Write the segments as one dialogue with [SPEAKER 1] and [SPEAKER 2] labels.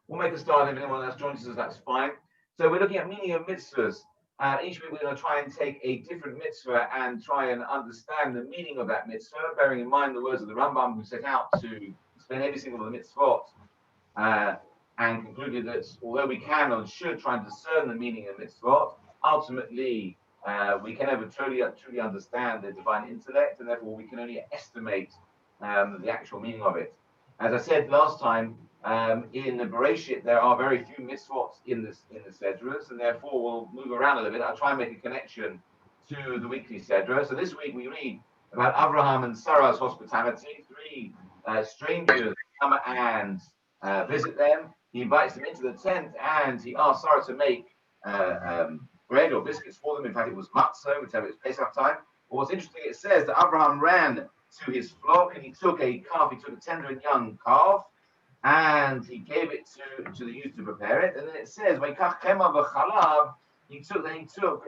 [SPEAKER 1] We'll make a start. If anyone else joins us, that's fine. So we're looking at meaning of mitzvahs. Each week we're going to try and take a different mitzvah and try and understand the meaning of that mitzvah, bearing in mind the words of the Rambam, who set out to explain every single one of the mitzvot, and concluded that although we can and should try and discern the meaning of mitzvot, ultimately we can never truly understand the divine intellect, and therefore we can only estimate the actual meaning of it. As I said last time, in the Bereshit, there are very few mitzvot in the Sedras, and therefore we'll move around a little bit. I'll try and make a connection to the weekly Sedra. So this week we read about Abraham and Sarah's hospitality. Three strangers come and visit them. He invites them into the tent, and he asks Sarah to make bread or biscuits for them. In fact, it was matzah, whichever it's Pesach time. But what's interesting, it says that Abraham ran to his flock and he took a calf, he took a tender and young calf, and he gave it to the youth to prepare it. And then it says, he took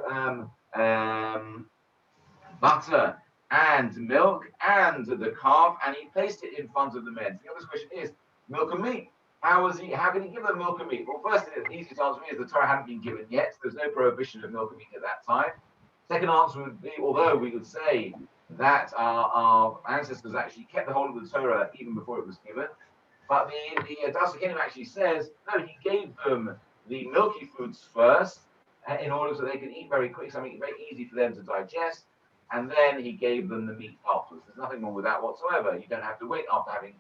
[SPEAKER 1] butter and milk and the calf, and he placed it in front of the men. The other question is, milk and meat. How can he give them milk and meat? Well, first, the easiest answer is the Torah hadn't been given yet. There's no prohibition of milk and meat at that time. Second answer would be, although we would say that our ancestors actually kept the whole of the Torah even before it was given, but the Dasakenim actually says, no, he gave them the milky foods first in order so they could eat very quick, something very easy for them to digest, and then he gave them the meat afterwards. There's nothing wrong with that whatsoever. You don't have to wait after having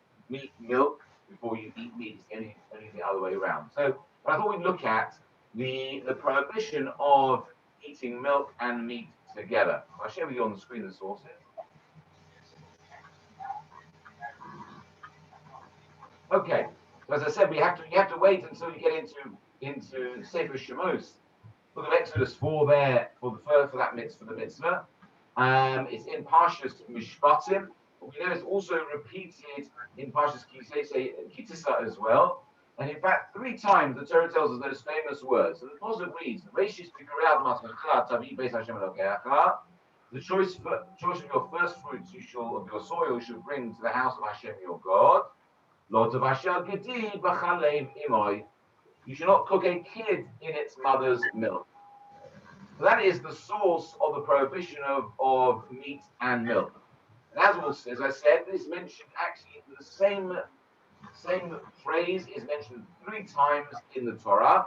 [SPEAKER 1] milk before you eat meat. It's only the other way around. So I thought we'd look at the prohibition of eating milk and meat together. I'll share with you on the screen the sources. Okay, so as I said, you have to wait until you get into Sefer Shemos, book of Exodus for that mitzvah. It's in Parshas Mishpatim. But we know it's also repeated in Parshas Kitisa as well. And in fact, 3 times the Torah tells us those famous words. So the Pasuk reads, the choice of your first fruits of your soil you shall bring to the house of Hashem your God. You should not cook a kid in its mother's milk. So that is the source of the prohibition of meat and milk. And as I said, this mentioned actually the same phrase is mentioned 3 times in the Torah,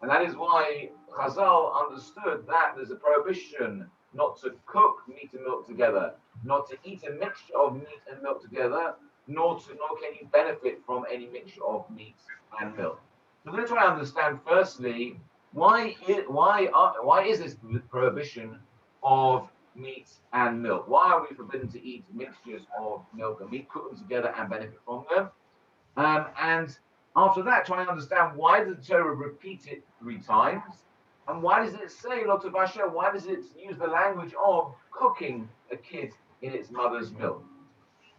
[SPEAKER 1] and that is why Chazal understood that there's a prohibition not to cook meat and milk together, not to eat a mixture of meat and milk together, nor can you benefit from any mixture of meat and milk. So we're going to try to understand firstly why is this prohibition of meat and milk? Why are we forbidden to eat mixtures of milk and meat, cook them together and benefit from them? And after that, try and understand why did the Torah repeat it 3 times, and why does it say lot of Asher? Why does it use the language of cooking a kid in its mother's milk?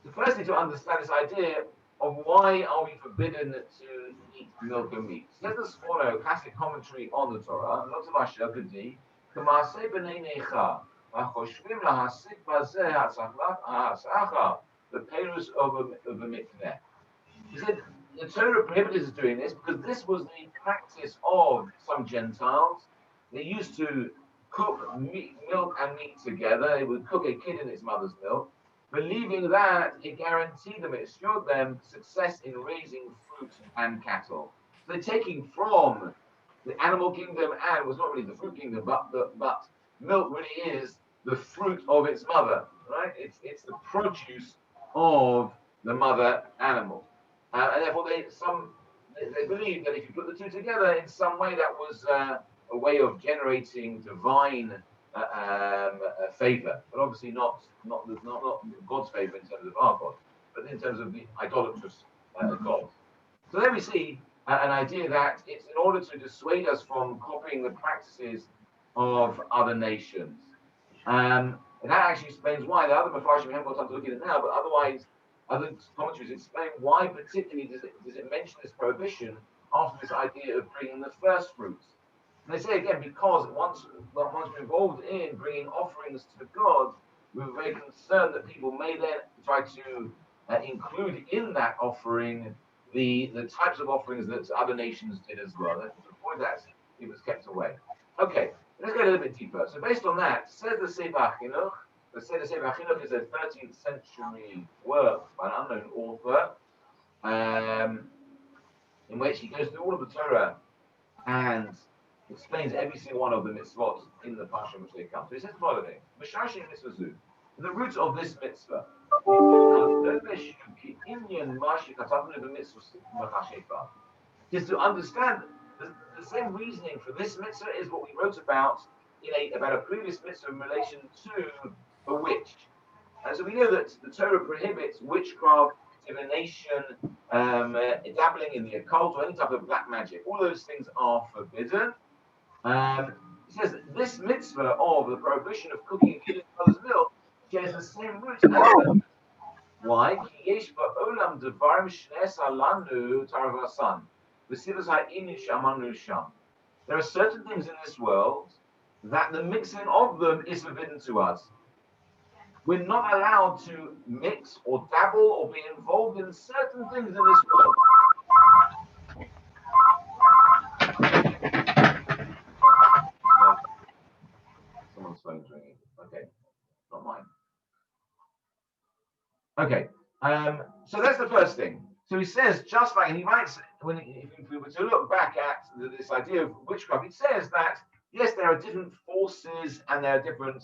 [SPEAKER 1] So firstly, to understand this idea of why are we forbidden to eat milk and meat. So let us follow a classic commentary on the Torah. Lot of Asher Gedi, K'maaseh b'nei necha, v'choshvim lahasik b'zeh ha'atzach, the perus of a mikveh. He said the Torah prohibited us doing this because this was the practice of some Gentiles. They used to cook milk and meat together. They would cook a kid in its mother's milk, believing that it guaranteed them, it assured them success in raising fruit and cattle. So they're taking from the animal kingdom, and it was not really the fruit kingdom, but milk really is the fruit of its mother, right? It's the produce of the mother animal. And therefore, they believe that if you put the 2 together in some way, that was a way of generating divine favor, but obviously not God's favor in terms of our God, but in terms of the idolatrous God. So there we see an idea that it's in order to dissuade us from copying the practices of other nations. And that actually explains why the other Mepharshim, we haven't got time to look at it now, but otherwise, other commentaries explain why particularly does it mention this prohibition after this idea of bringing the first fruits. And they say again, because once we're involved in bringing offerings to God, we were very concerned that people may then try to include in that offering the types of offerings that other nations did as well. To avoid that, it was kept away. Okay, let's go a little bit deeper. So based on that, says the Sefer HaChinuch. The Sefer HaChinuch is a 13th century work by an unknown author, in which he goes through all of the Torah and explains every single one of the mitzvot in the parsha in which they come. So he says the following: the root of this mitzvah is to understand the same reasoning for this mitzvah is what we wrote about about a previous mitzvah in relation to a witch. And so we know that the Torah prohibits witchcraft, divination, dabbling in the occult, or any type of black magic. All those things are forbidden. It says that this mitzvah of the prohibition of cooking and eating mother's milk shares the same root as the. Why? There are certain things in this world that the mixing of them is forbidden to us. We're not allowed to mix or dabble or be involved in certain things in this world. Someone's phone's ringing. Okay, not mine. Okay, so that's the first thing. So he says, just like, and he writes, if we were to look back at this idea of witchcraft, it says that, yes, there are different forces and there are different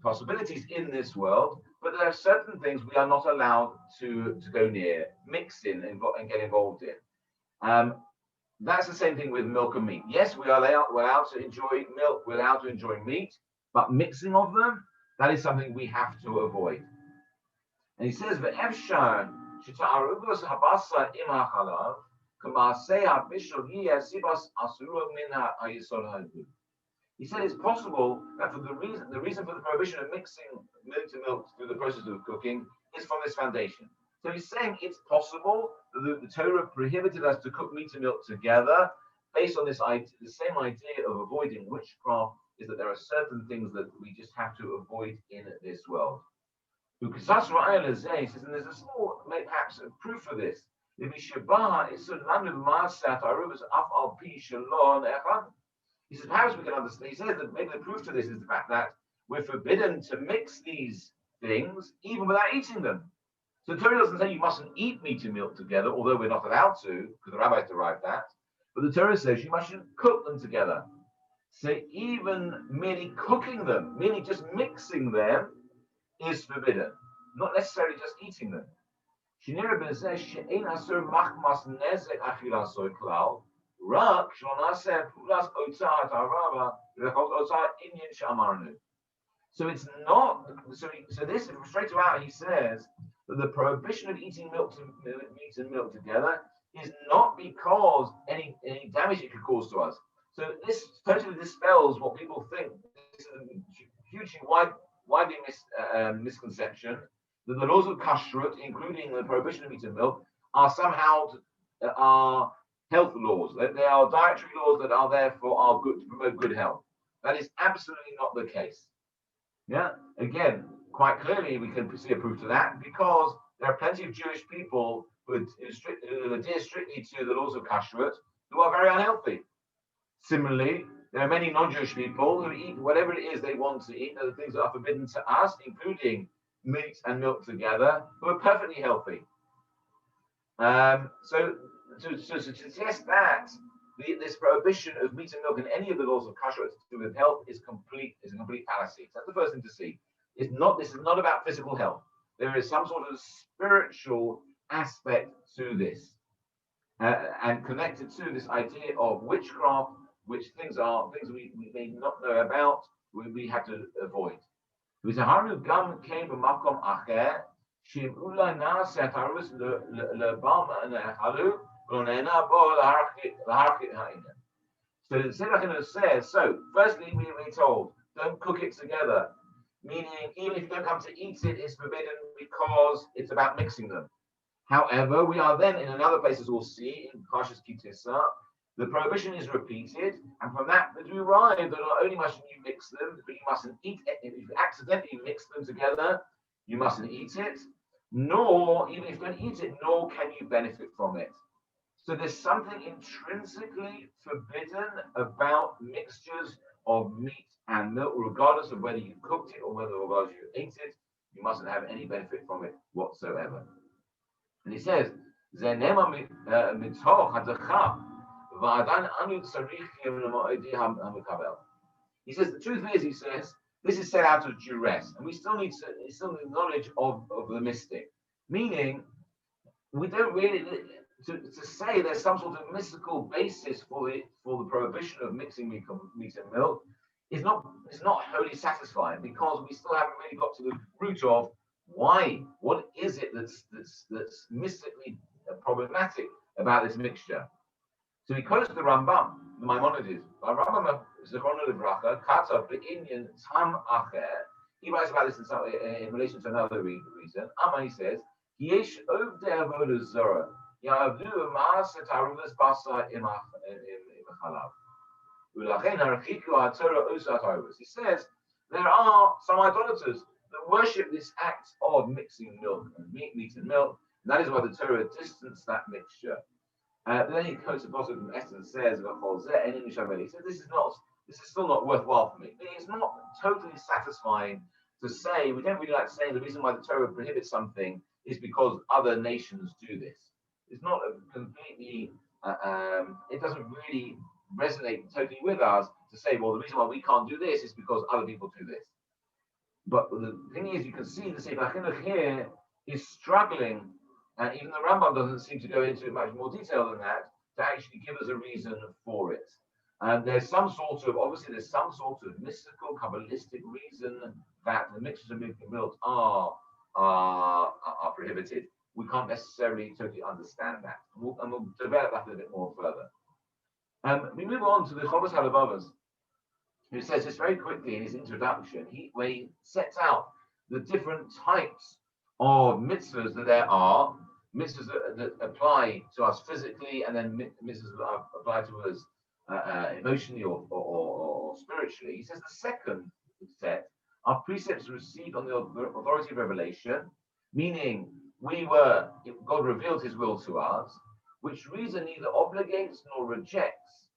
[SPEAKER 1] possibilities in this world, but there are certain things we are not allowed to go near, mix in and get involved in. That's the same thing with milk and meat. Yes, we're allowed to enjoy milk, we're allowed to enjoy meat, but mixing of them, that is something we have to avoid. And he says, "Ve'efshar sheta'arugos habasa im hachalav k'maaseh habishul yeh sibas asuru min ha'yisod ha'du." He said it's possible that for the reason for the prohibition of mixing milk to milk through the process of cooking is from this foundation. So he's saying it's possible that the Torah prohibited us to cook meat and milk together based on this idea, the same idea of avoiding witchcraft is that there are certain things that we just have to avoid in this world. He says, and there's a small, perhaps, a proof for this. He says, perhaps we can understand. He says that maybe the proof to this is the fact that we're forbidden to mix these things even without eating them. So the Torah doesn't say you mustn't eat meat and milk together, although we're not allowed to, because the rabbis derived that. But the Torah says you mustn't cook them together. So even merely cooking them, merely just mixing them, is forbidden, not necessarily just eating them. So it's not. So this straight out he says that the prohibition of eating meat and milk together is not because any damage it could cause to us. So this totally dispels what people think. This is a hugely widely misconception that the laws of kashrut, including the prohibition of meat and milk, are somehow health laws. They are dietary laws that are there for our good, to promote good health. That is absolutely not the case. Yeah. Again, quite clearly we can see a proof to that because there are plenty of Jewish people who adhere strictly to the laws of kashrut who are very unhealthy. Similarly, there are many non-Jewish people who eat whatever it is they want to eat, the things that are forbidden to us, including meat and milk together, who are perfectly healthy. So to suggest that this prohibition of meat and milk and any of the laws of kashrut to do with health is a complete fallacy. So that's the first thing to see. This is not about physical health. There is some sort of spiritual aspect to this, and connected to this idea of witchcraft, which things we may not know about, we have to avoid. So the Sefer says, so firstly we're told, don't cook it together, meaning even if you don't come to eat it, it's forbidden because it's about mixing them. However, we are then in another place, as we'll see in Parshas Ki Tisa, the prohibition is repeated, and from that we derive that not only mustn't you mix them, but you mustn't eat it. If you accidentally mix them together, you mustn't eat it. nor, even if you don't eat it, nor can you benefit from it. So there's something intrinsically forbidden about mixtures of meat and milk, regardless of whether you cooked it or whether regardless you ate it. You mustn't have any benefit from it whatsoever. And he says, "Zenema mitoch hadacha, v'adan anu tzarich yemei hamikabel." He says the truth is, he says, this is set out of duress, and we still need knowledge of the mystic, meaning we don't really to say there's some sort of mystical basis for the prohibition of mixing meat and milk is not wholly satisfying, because we still haven't really got to the root of why. What is it that's mystically problematic about this mixture? So he quotes the Rambam, the Maimonides. Rambam Zichrono Livracha, Kata Be'inyan Tam Acher. He writes about this in relation to another reason. Amma, he says, Yesh Ovdei Avodah Zorah, Ya'avdu Ma'aset Haruvas Basa Imachalav. Ulachen Harachiku HaTorah Osat Haruvas. He says, there are some idolaters that worship this act of mixing milk and meat and milk, and that is why the Torah distanced that mixture. But then he quotes a passage from Esther and says, he said, this is still not worthwhile for me. It's not totally satisfying to say, we don't really like saying the reason why the Torah prohibits something is because other nations do this. It's not completely, it doesn't really resonate totally with us to say, well, the reason why we can't do this is because other people do this. But the thing is, you can see the Sefer Chinuch here is struggling, and even the Rambam doesn't seem to go into much more detail than that to actually give us a reason for it. And there's some sort of mystical, Kabbalistic reason that the mixtures of milk and milk are prohibited. We can't necessarily totally understand that. And we'll develop that a little bit more further. We move on to the Chovos HaLevavos, who says this very quickly in his introduction, where he sets out the different types of mitzvahs that there are, mitzvahs that apply to us physically, and then mitzvahs that apply to us emotionally or spiritually. He says the second set are precepts received on the authority of revelation, meaning God revealed his will to us, which reason neither obligates nor rejects,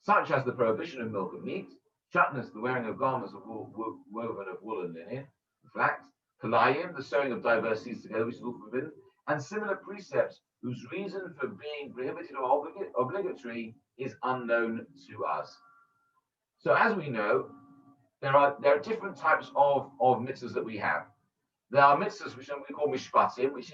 [SPEAKER 1] such as the prohibition of milk and meat, shatnez, the wearing of garments of woven of wool and linen, flax, kalayim, the sewing of diverse seeds together, which is all forbidden, and similar precepts whose reason for being prohibited or obligatory is unknown to us. So, as we know, there are different types of mitzvahs that we have. There are mitzvahs which we call mishpatim, which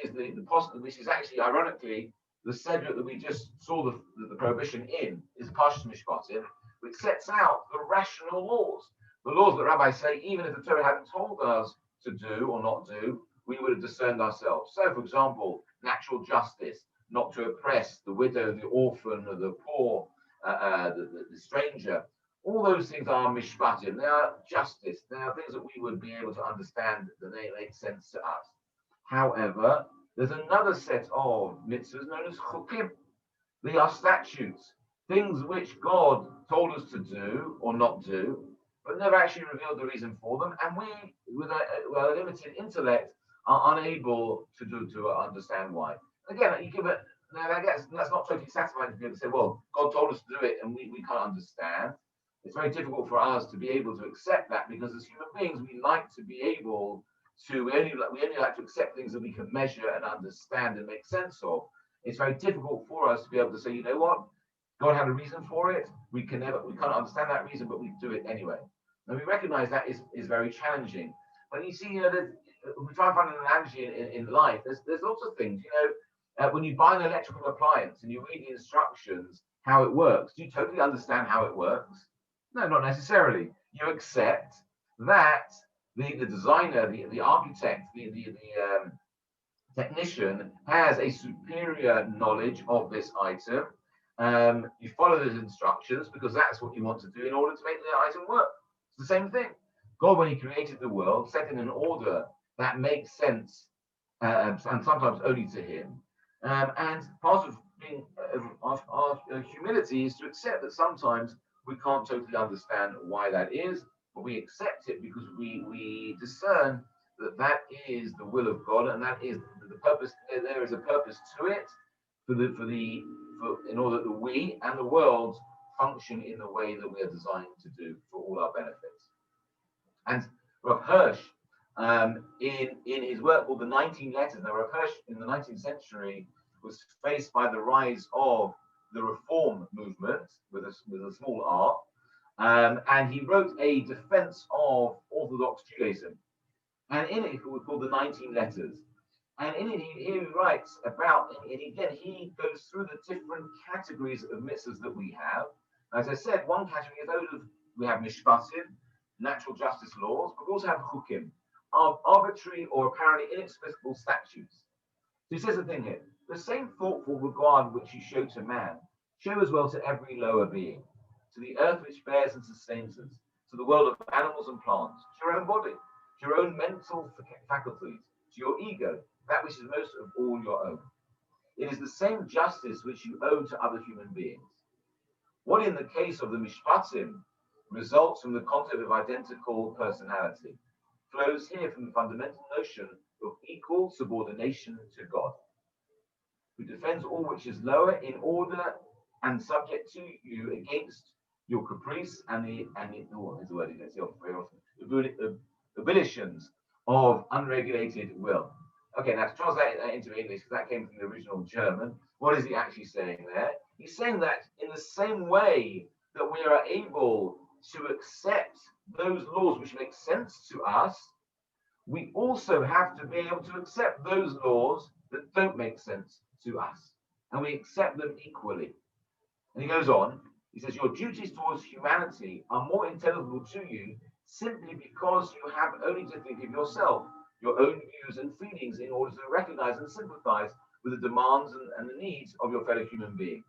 [SPEAKER 1] is actually, ironically, the sedra that we just saw the prohibition in is Pashas Mishpatim, which sets out the rational laws. The laws that rabbis say, even if the Torah hadn't told us to do or not do, we would have discerned ourselves. So, for example, natural justice, not to oppress the widow, the orphan, the poor, the stranger. All those things are mishpatim. They are justice. They are things that we would be able to understand, that they make sense to us. However, there's another set of mitzvahs known as chukim. They are statutes, things which God told us to do or not do, but never actually revealed the reason for them, and we, with a limited intellect, are unable to understand why. Again, you give it. Now, I guess that's not totally satisfying to be able to say, well, God told us to do it, and we can't understand. It's very difficult for us to be able to accept that, because as human beings, we like to be able to. We only like to accept things that we can measure and understand and make sense of. It's very difficult for us to be able to say, you know what, God had a reason for it. We can't understand that reason, but we do it anyway. And we recognize that is very challenging. But you see, we try and find an analogy in life. There's lots of things. When you buy an electrical appliance and you read the instructions, how it works, do you totally understand how it works? No, not necessarily. You accept that the designer, the architect, the technician has a superior knowledge of this item. You follow those instructions because that's what you want to do in order to make the item work. It's the same thing. God, when he created the world, set in an order that makes sense, and sometimes only to him. And part of being our humility is to accept that sometimes we can't totally understand why that is, but we accept it because we discern that is the will of God, and that is the purpose. There is a purpose to it in order that we and the world function in the way that we are designed to do for all our benefits. And Rav Hirsch, in his work called The 19 Letters, now Rav Hirsch in the 19th century was faced by the rise of the Reform movement with a small r, and he wrote a defense of Orthodox Judaism. And in it was called The 19 Letters. And in it, he writes about, and again, he goes through the different categories of mitzvahs that we have. As I said, one category is we have mishpatim, natural justice laws, but we also have chukim, arbitrary or apparently inexplicable statutes. So he says the thing here: the same thoughtful regard which you show to man, show as well to every lower being, to the earth which bears and sustains us, to the world of animals and plants, to your own body, to your own mental faculties, to your ego, that which is most of all your own. It is the same justice which you owe to other human beings. What in the case of the mishpatim results from the concept of identical personality, flows here from the fundamental notion of equal subordination to God, who defends all which is lower in order and subject to you against your caprice and the abolitions of unregulated will. Okay, now to translate that into English, because that came from the original German, what is he actually saying there? He's saying that in the same way that we are able to accept those laws which make sense to us, we also have to be able to accept those laws that don't make sense to us. And we accept them equally. And he goes on, he says, your duties towards humanity are more intelligible to you simply because you have only to think of yourself, your own views and feelings in order to recognize and sympathize with the demands and the needs of your fellow human being.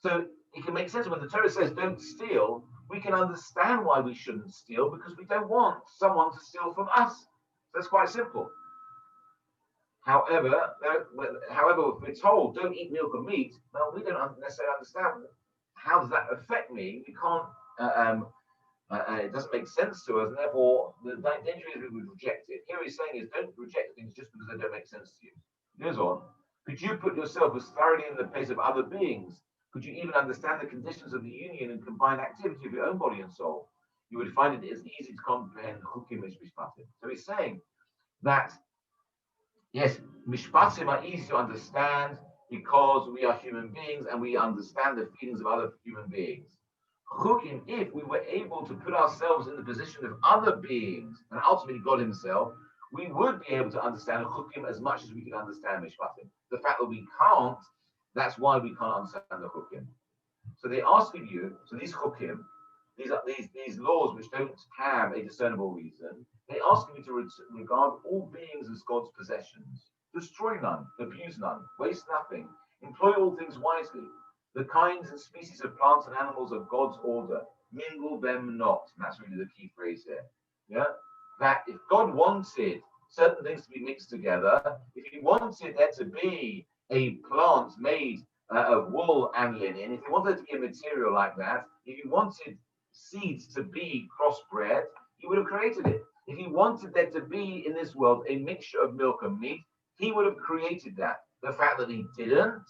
[SPEAKER 1] So it can make sense when the Torah says don't steal, we can understand why we shouldn't steal because we don't want someone to steal from us. That's quite simple. However, if we're told don't eat milk or meat, well, we don't necessarily understand how does that affect me. We can't. It doesn't make sense to us, and therefore the danger is we would reject it. Here he's saying is don't reject things just because they don't make sense to you. He goes on. Could you put yourself as thoroughly in the place of other beings? Could you even understand the conditions of the union and combined activity of your own body and soul? You would find it as easy to comprehend chukim mishpatim. So he's saying that yes, mishpatim are easy to understand because we are human beings and we understand the feelings of other human beings. Chukim, if we were able to put ourselves in the position of other beings and ultimately God Himself, we would be able to understand chukim as much as we can understand mishpatim. The fact that we can't, that's why we can't understand the chukim. So they ask of you, so these chukim, these laws which don't have a discernible reason, they ask you to regard all beings as God's possessions. Destroy none, abuse none, waste nothing, employ all things wisely. The kinds and species of plants and animals of God's order, mingle them not. And that's really the key phrase here. Yeah, that if God wanted certain things to be mixed together, if He wanted there to be a plant made of wool and linen, if He wanted to be a material like that, if He wanted seeds to be crossbred, He would have created it. If He wanted there to be in this world a mixture of milk and meat, He would have created that. The fact that He didn't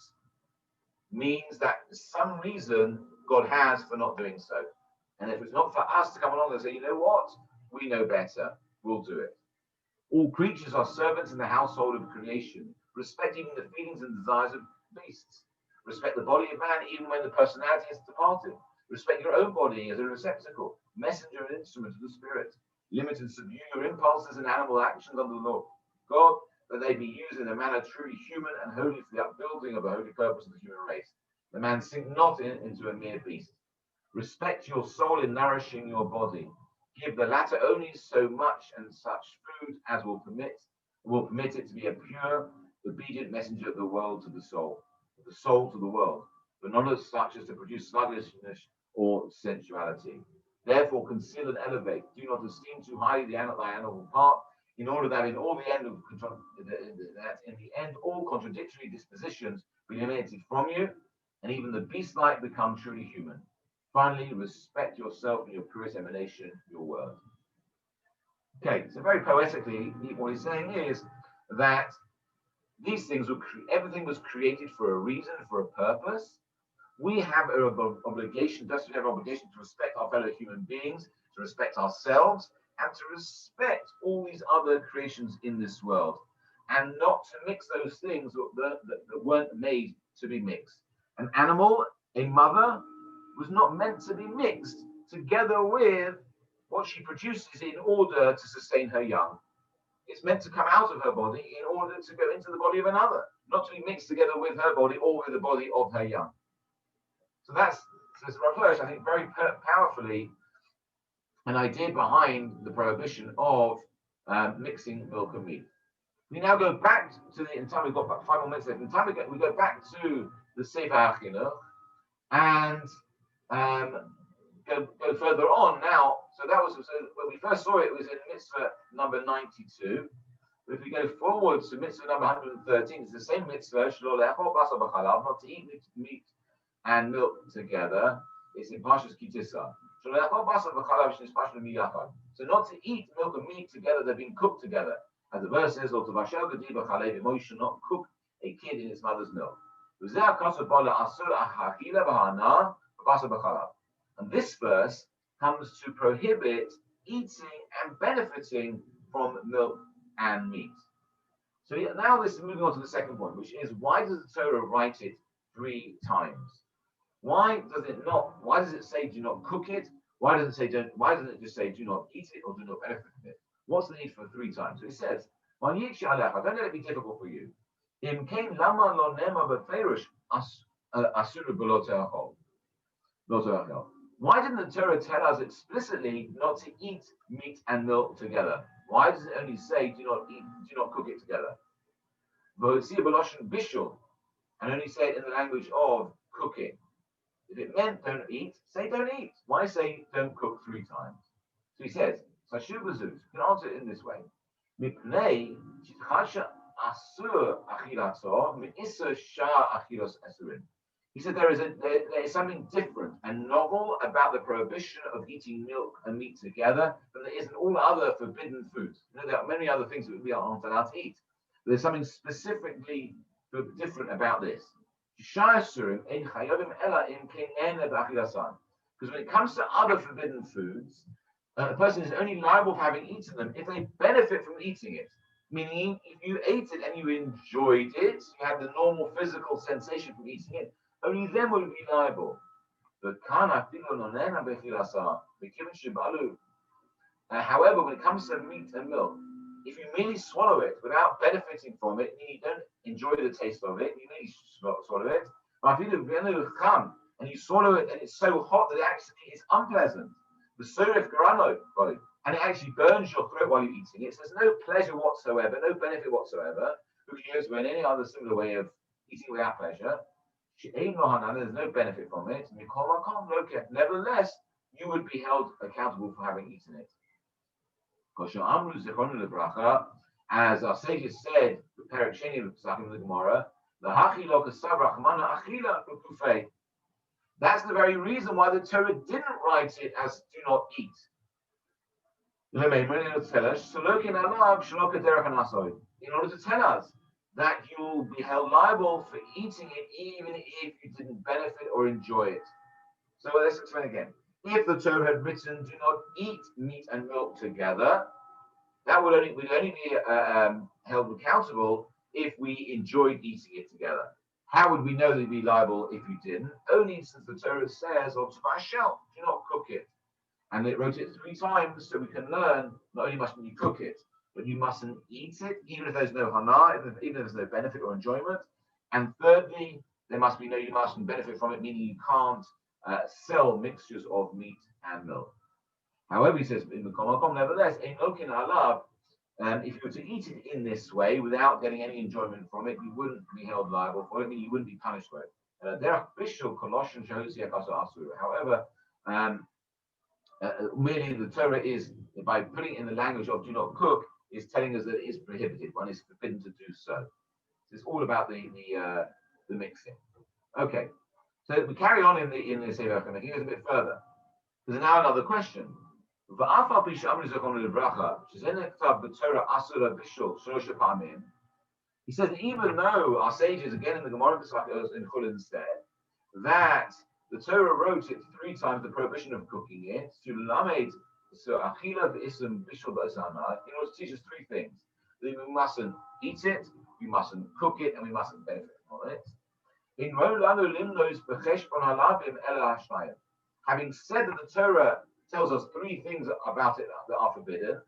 [SPEAKER 1] means that some reason God has for not doing so. And if it's not for us to come along and say, you know what, we know better, we'll do it. All creatures are servants in the household of creation, respecting the feelings and desires of beasts. Respect the body of man even when the personality has departed. Respect your own body as a receptacle, messenger and instrument of the Spirit. Limit and subdue your impulses and animal actions under the law. God, that they be used in a manner truly human and holy for the upbuilding of the holy purpose of the human race. The man sink not into a mere beast. Respect your soul in nourishing your body. Give the latter only so much and such food as will permit it to be a pure, obedient messenger of the world to the soul to the world, but not as such as to produce sluggishness or sensuality. Therefore, conceal and elevate. Do not esteem too highly thy animal part, in order that in the end all contradictory dispositions be eliminated from you, and even the beast-like become truly human. Finally, respect yourself in your purest emanation, your word. Okay, so very poetically, what he's saying is that These things everything was created for a reason, for a purpose. We have an obligation, just we have an obligation to respect our fellow human beings, to respect ourselves, and to respect all these other creations in this world, and not to mix those things that weren't made to be mixed. An animal, a mother, was not meant to be mixed together with what she produces in order to sustain her young. It's meant to come out of her body in order to go into the body of another, not to be mixed together with her body or with the body of her young. So that's Rav Hirsch, I think, very powerfully an idea behind the prohibition of mixing milk and meat. We now go back to in time we've got about 5 more minutes left. In time we go back to the Sefer HaChinuch and go further on now. So that was when we first saw it was in mitzvah number 92. But if we go forward to mitzvah number 113, it's the same mitzvah, not to eat meat and milk together. It's in Parshas Kitisa. So not to eat milk and meat together, they've been cooked together. As the verse says, you should not cook a kid in its mother's milk. And this verse comes to prohibit eating and benefiting from milk and meat. So now this is moving on to the second point, which is why does the Torah write it 3 times? Why does it say do not cook it? Why doesn't it just say do not eat it or do not benefit from it? What's the need for 3 times? So it says, don't let it be difficult for you. Why didn't the Torah tell us explicitly not to eat meat and milk together? Why does it only say do not cook it together? And only say it in the language of cooking. If it meant don't eat, say don't eat. Why say don't cook 3 times? So he says, you can answer it in this way. He said there is something different and novel about the prohibition of eating milk and meat together than there is in all other forbidden foods. There are many other things that we aren't allowed to eat. But there's something specifically different about this. Because when it comes to other forbidden foods, a person is only liable for having eaten them if they benefit from eating it. Meaning, if you ate it and you enjoyed it, you had the normal physical sensation from eating it, only then will you be liable. However, when it comes to meat and milk, if you merely swallow it without benefiting from it, you don't enjoy the taste of it, you merely swallow it, and you swallow it and it's so hot that it actually is unpleasant. The surif garano, and it actually burns your throat while you're eating it. So there's no pleasure whatsoever, no benefit whatsoever. Who cares when any other similar way of eating without pleasure? There's no benefit from it. Nevertheless, you would be held accountable for having eaten it. As our sages said, the Perek Sheni of the Gemara, that's the very reason why the Torah didn't write it as do not eat. In order to tell us that you'll be held liable for eating it even if you didn't benefit or enjoy it. So let's explain again. If the Torah had written do not eat meat and milk together, that would only be held accountable if we enjoyed eating it together. How would we know that we'd be liable if you didn't? Only since the Torah says, or Tavashel, do not cook it. And it wrote it 3 times so we can learn not only mustn't you cook it, but you mustn't eat it, even if there's no hana, even if there's no benefit or enjoyment. And thirdly, you mustn't benefit from it, meaning you can't sell mixtures of meat and milk. However, he says, in the Komakom, nevertheless, if you were to eat it in this way without getting any enjoyment from it, you wouldn't be held liable for it, meaning you wouldn't be punished for it. However, merely the Torah is, by putting it in the language of do not cook, is telling us that it is prohibited. One is forbidden to do so. It's all about the mixing. Okay, so we carry on in the Sefer HaChinuch. He goes a bit further. There's now another question. He says that even though our sages, again in the Gemara in Chulin said that the Torah wrote it 3 times, the prohibition of cooking it, to lamed, so achila v'ism bishul b'azana, in order to teach us 3 things. That we mustn't eat it, we mustn't cook it, and we mustn't benefit from it. In Rolanu Limnos Becheshbon Halabim Ela Hashnayim. Having said that the Torah tells us 3 things about it that are forbidden,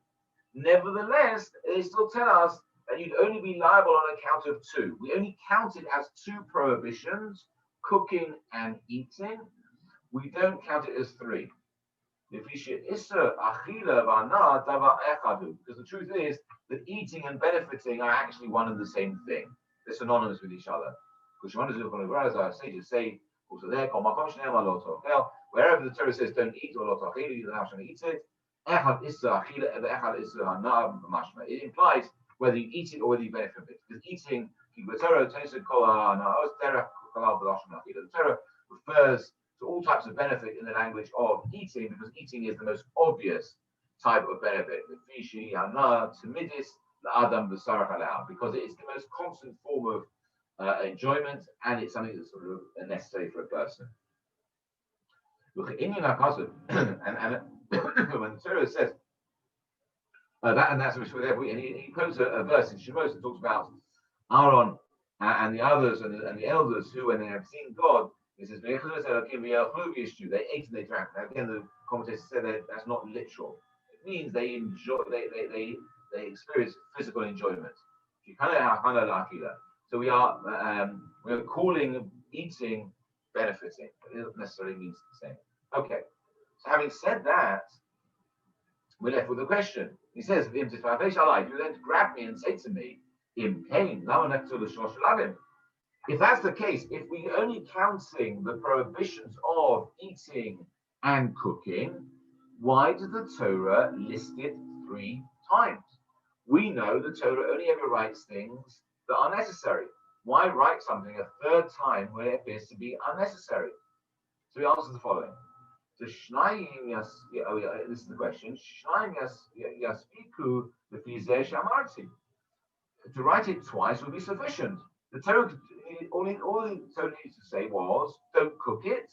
[SPEAKER 1] nevertheless, they still tell us that you'd only be liable on account of 2. We only count it as 2 prohibitions, cooking and eating. We don't count it as 3. Because the truth is that eating and benefiting are actually one and the same thing. They're synonymous with each other. As our sages say, also there, wherever the Torah says don't eat or not you don't have to eat it. It implies whether you eat it or whether you benefit from it. Because eating, the Torah refers to all types of benefit in the language of eating, because eating is the most obvious type of benefit. Because it is the most constant form of enjoyment, and it's something that's sort of necessary for a person. And when the Torah says that, and that's with every, and he quotes a verse in Shemos that talks about Aaron and the others and the elders who, when they have seen God, it says they ate and they drank. Now again, the commentators say that that's not literal. It means they enjoy, they experience physical enjoyment. So we are calling eating benefiting, but it doesn't necessarily mean the same. Okay, so having said that, we're left with a question. He says, if you then grab me and say to me, in pain, if that's the case, if we're only counting the prohibitions of eating and cooking, why did the Torah list it 3 times? We know the Torah only ever writes things that are necessary. Why write something a 3rd time when it appears to be unnecessary? So he answers the following. So this is the question. To write it twice would be sufficient. The Torah, all the Torah needs to say was, don't cook it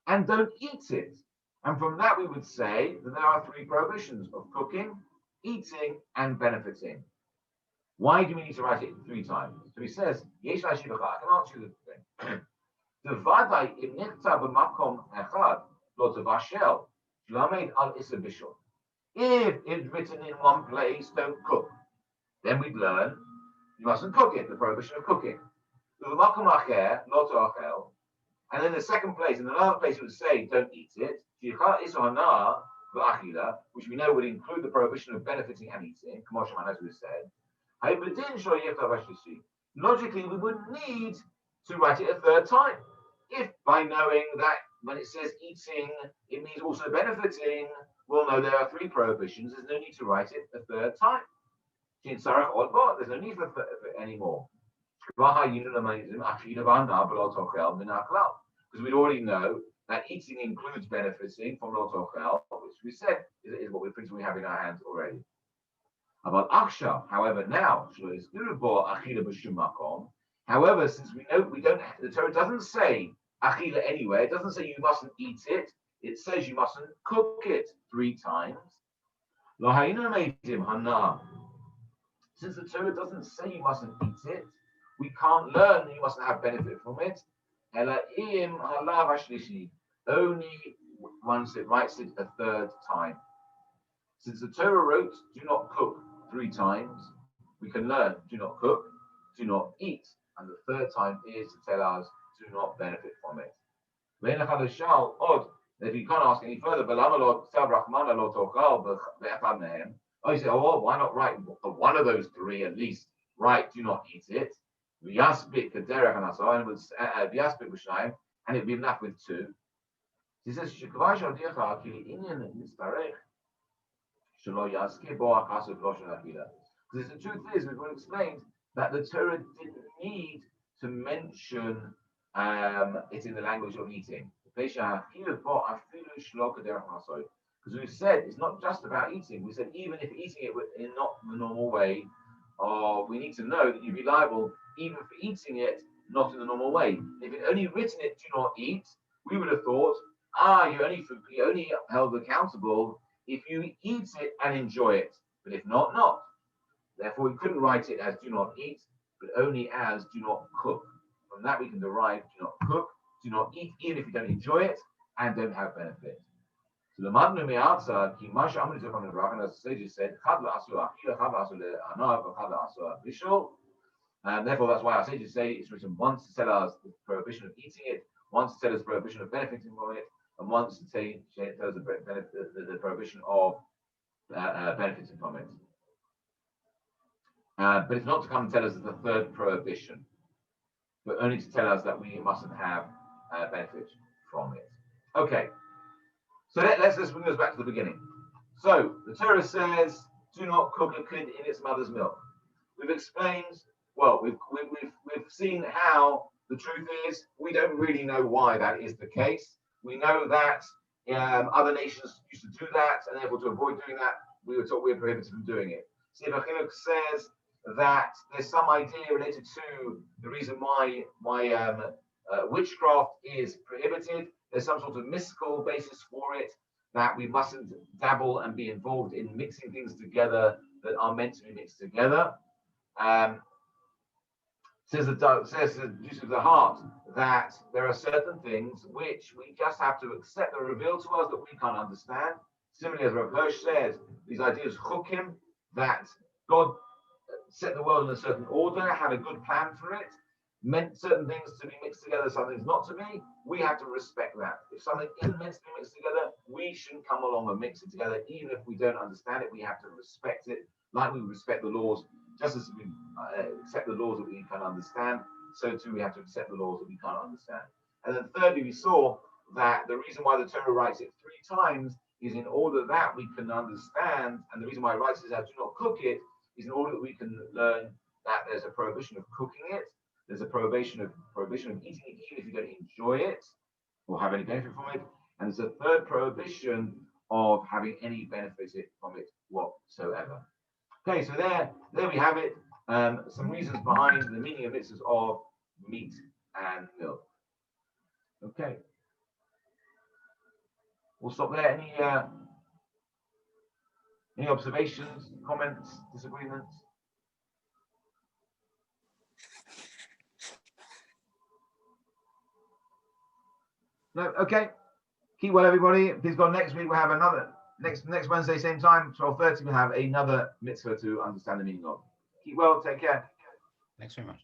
[SPEAKER 1] and don't eat it. And from that we would say that there are 3 prohibitions of cooking, eating, and benefiting. Why do we need to write it 3 times? So he says, I can answer you the thing. If it's written in one place, don't cook, then we'd learn you mustn't cook it, the prohibition of cooking. And then the second place, in another place it would say don't eat it, which we know would include the prohibition of benefiting and eating, as we said. Logically, we wouldn't need to write it a 3rd time. If by knowing that when it says eating, it means also benefiting, we'll know there are 3 prohibitions. There's no need to write it a 3rd time. There's no need for any more. Because we'd already know that eating includes benefiting from Lot Ochel, which we said is what we principally have in our hands already. About Aksha, however, now, however, since we know we don't, the Torah doesn't say Achila anyway, it doesn't say you mustn't eat it, it says you mustn't cook it 3 times. Since the Torah doesn't say you mustn't eat it, we can't learn that you mustn't have benefit from it. Only once it writes it a 3rd time. Since the Torah wrote, do not cook 3 times, we can learn, do not cook, do not eat. And the 3rd time is to tell us, do not benefit from it. If you can't ask any further, you say, oh, why not write one of those 3 at least? Right, do not eat it. And it'd be enough with 2. He says, because the truth is, we've explained that the Torah didn't need to mention it in the language of eating. Because we said it's not just about eating. We said even if eating it in not the normal way, we need to know that you'd be liable even for eating it not in the normal way. If it only written it, do not eat, we would have thought, you only held accountable if you eat it and enjoy it. But if not, not. Therefore, we couldn't write it as do not eat, but only as do not cook. From that, we can derive do not cook, do not eat, even if you don't enjoy it and don't have benefit. So the Madnu Me'atzad, Ki Masha Amritu from the Rav, as the sages said, Chad la'asu achila, Chad la'asu le'anav, Chad la'asu bishul. And therefore, that's why our sages say it's written once to tell us the prohibition of eating it, once to tell us the prohibition of benefiting from it, and once to tell us the prohibition of benefiting from it. But it's not to come and tell us the third prohibition, but only to tell us that we mustn't have benefit from it. Okay, so let's bring us back to the beginning. So the Torah says, do not cook a kid in its mother's milk. We've explained, well, we've seen how the truth is. We don't really know why that is the case. We know that other nations used to do that, and therefore to avoid doing that, we were prohibited from doing it. Sefer Chinuch says that there's some idea related to the reason why witchcraft is prohibited. There's some sort of mystical basis for it, that we mustn't dabble and be involved in mixing things together that are meant to be mixed together. Says the juice of the heart that there are certain things which we just have to accept that are revealed to us that we can't understand. Similarly, as Rav Hirsch says, these ideas chukim, that God set the world in a certain order, had a good plan for it, meant certain things to be mixed together, some things not to be. We have to respect that. If something isn't meant to be mixed together, we shouldn't come along and mix it together. Even if we don't understand it, we have to respect it, like we respect the laws. Just as we accept the laws that we can understand, so too we have to accept the laws that we can't understand. And then thirdly, we saw that the reason why the Torah writes it 3 times is in order that we can understand, and the reason why it writes it as do not cook it is in order that we can learn that there's a prohibition of cooking it, there's a prohibition of eating it even if you don't enjoy it or have any benefit from it, and there's a third prohibition of having any benefit from it whatsoever. Okay, so there we have it. Some reasons behind the meaning of mitzvahs of meat and milk. Okay, we'll stop there. Any observations, comments, disagreements? No. Okay. Keep well, everybody. Please God. Next week we'll have another. Next Wednesday, same time, 12:30, we'll have another mitzvah to understand the meaning of. Keep well, take care.
[SPEAKER 2] Thanks very much.